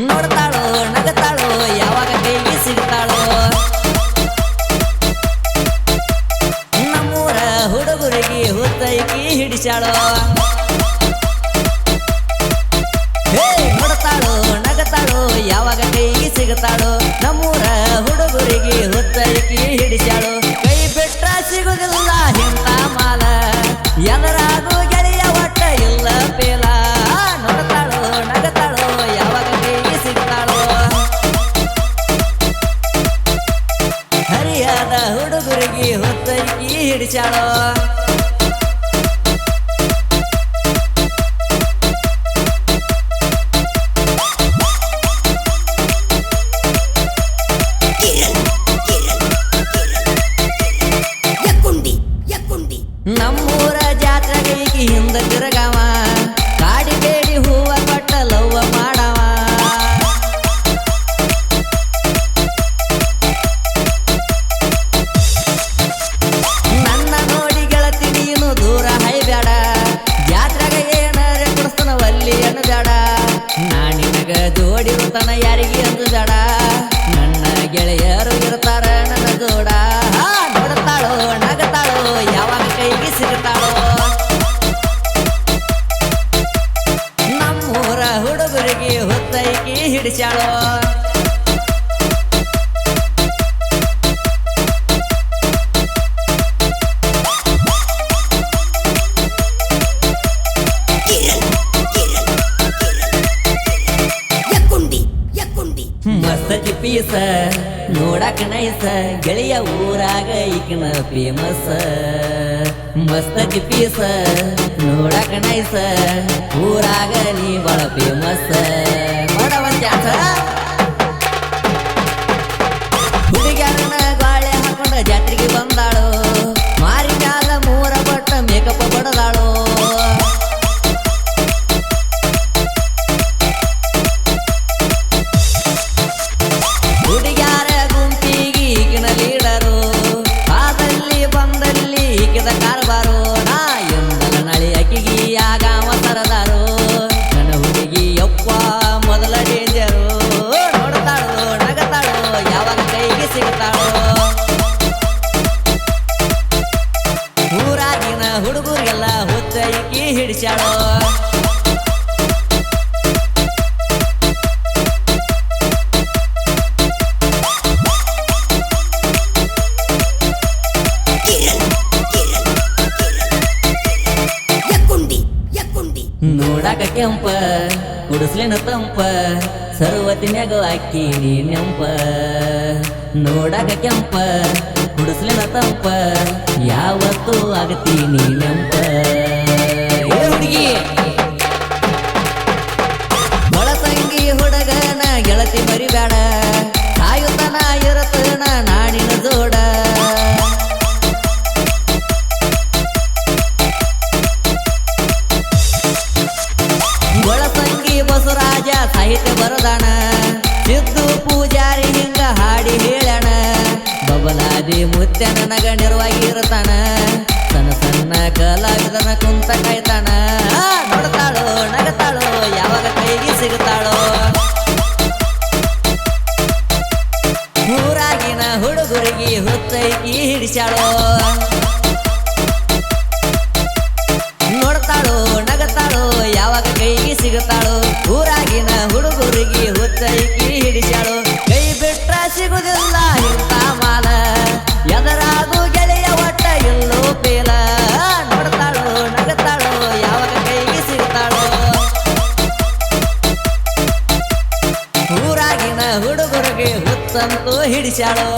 ನೋಡ್ತಾಳೋ ನಗತಾಳೋ ಯಾವಾಗ ಕೈಗೆ ಸಿಗ್ತಾಳೋ ನಮ್ಮೂರ ಹುಡುಗರಿಗೆ ಹುತ್ತೈಕಿ ಹಿಡಿಸಾಳೋ ನೋಡ್ತಾಳೋ ನಗತಾಳೋ ಯಾವಾಗ ಕೈಗೆ ಸಿಗ್ತಾಳೋ ನಮ್ಮೂರ ಹುಡುಗರಿಗೆ ಹುತ್ತೈಕಿ ಹಿಡಿಸಾಳೋ ಕೈ ಬಿಟ್ಟ ಸಿಗುದಿಲ್ಲ ಇಂಥ ಮಾಲ ಎದರಾಗೂ ಗೆಳೆಯ ಒಟ್ಟ ಇಲ್ಲ ಪೇಲ ನೋಡ್ತಾಳೋ ನಗತಾಳೋ ಯಾವಾಗ ಕೈಗೆ ಸಿಗ್ತಾಳೋ ಹರಿಯಾದ ಹುಡುಗರಿಗೆ ಹುತ್ತೈಕಿ ಹಿಡಿಸಾಳೋ ನಮ್ಮೂರ ಜಾತ್ರೆಗೆ ಹಿಂದ ತಿರುಗವ ಕಾಡಿ ಬೇಡಿ ಹೂವ ಕೊಟ್ಟ ಲವ್ವ ಮಾಡವ ನನ್ನ ನೋಡಿ ಗೆಳತಿ ನೀನು ದೂರ ಹೈಬ್ಯಾಡ ಜಾತ್ರೆಗೆ ಏನಾರೆ ಕುಡಿಸ್ತನ ಒಲ್ಲಿ ಅನ್ನಬೇಡ ನಾನಿನಗ ಜೋಡಿರುತ್ತನ ಯಾರಿಗೆ ಅಂದುಬೇಡ ನನ್ನ ಗೆಳೆಯರು ಇರ್ತಾರ ನನ್ನ ಜೋಡ ನೋಡ್ತಾಳೋ ನಗತಾಳೋ ಯಾವಾಗ ಕೈಗೆ ಸಿಗ್ತಾಳೋ ನಮ್ಮೂರ ಹುಡುಗರಿಗೆ ಹುತ್ತೈಕಿ ಹಿಡಿಸಾಳೋ ಮಸ್ತ ಪೀಸ ನೋಡಕ ನೈಸ ಗೆಳೆಯ ಊರಾಗ ಈಗಿನ ಫೇಮಸ್ ಮಸ್ತ ಪೀಸ ನೋಡಕ ನೈಸ ಊರಾಗ ನೀ ಬಹಳ ಫೇಮಸ್ ಹುಡುಗ್ಯಾರನ ಗಾಳೆ ಹಾಕೊಂಡ ಜಾತ್ರೆಗೆ ಬಂದಾಳು ಮಾರಿ ಮ್ಯಾಲ ಮೂರ ಬಟ್ಟ ಮೇಕಪ್ ಬಡದಾಳು ಹುಡುಗ್ಯಾರ ಗುಂಪಿಗೆ ಈಗಿನ ಲೀಡರು ಆದಲ್ಲಿ ಬಂದಲ್ಲಿ ಈಗಿದ ಕಾರ್ಬಾರು ನಾ ಎಂದಲ ನಳಿ ಅಕ್ಕಿಗೆ ಆಗಾವ ತರದಾರು ನನ್ನ ಹುಡುಗಿ ಯಪ್ಪ ಮೊದಲ ಡೇಂಜರು ನೋಡ್ತಾಳೋ ನಗತಾಳೋ ಯಾವಾಗ ಕೈಗೆ ಸಿಗ್ತಾಳೋ ಊರಾಗಿನ ಹುಡುಗರಿಗೆಲ್ಲ ಹುತ್ತೈಕಿ ಹಿಡಿಸಾಳೋ ನೋಡಾಕ ಕೆಂಪ ಕುಡಿಸ್ಲೇನ ತಂಪ ಸರ್ವತಿನ್ಯಾಗ ಅಕ್ಕಿ ನೀ ನೆಂಪ ನೋಡಾಕ ಕೆಂಪ ಕುಡಿಸ್ಲೇನ ತಂಪ ಯಾವತ್ತೂ ಆಗತಿ ನೀ ನೆಂಪ ಹುಡುಗಿ ಒಳಸಂಗಿ ಹುಡುಗನ ಗೆಳತಿ ಮರಿಬೇಡ ಕಾಯುತನ ಇರತನ ನಾಡಿನ ಜೋಡ ಒಳಸಂಗಿ ಬಸವರಾಜ ಸಾಹಿತ್ಯ ಬರದಾನ ಸಿದ್ದು ಪೂಜಾರಿ ಹಿಂಗ ಹಾಡಿ ಹೇಳಣ ಬಬಲಾದಿ ಮುತ್ಯ ನನಗ ನಿರ್ವಾಗಿರ್ತಾನ ಸಣ್ಣ ಸಣ್ಣ ಕಲಾವಿದನ ಕುಂತ ಕಾಯ್ತಾನ ನೋಡ್ತಾಳೋ ನಗತಾಳೋ ಯಾವಾಗ ಕೈಗೆ ಸಿಗ್ತಾಳೋ ಊರಾಗಿನ ಹುಡುಗರಿಗೆ ಹುತ್ತೈಕಿ ಹಿಡಿಸಾಳೋ ನೋಡ್ತಾಳೋ ನಗತಾಳೋ ಯಾವಾಗ ಕೈಗೆ ಸಿಗುತ್ತಾಳೋ ಊರಾಗಿನ ಹುಡುಗರಿಗೆ ಹುತ್ತೈಕಿ ಹಿಡಿಸಾಳೋ ಕೈ ಬಿಟ್ಟ ಸಿಗುದಿಲ್ಲ ಇಂಥ ಮಾಲ ಎದರಾಗೂ ಗೆಳೆಯ ಒಟ್ಟ ಎಲ್ಲೋ ಪೇಲ ನೋಡ್ತಾಳೋ ನಗತಾಳೋ ಯಾವಾಗ ಕೈಗೆ ಸಿಗುತ್ತಾಳೋ ಊರಾಗಿನ ಹುಡುಗರಿಗೆ ಹುತ್ತಂತೂ ಹಿಡಿಸಾಳೋ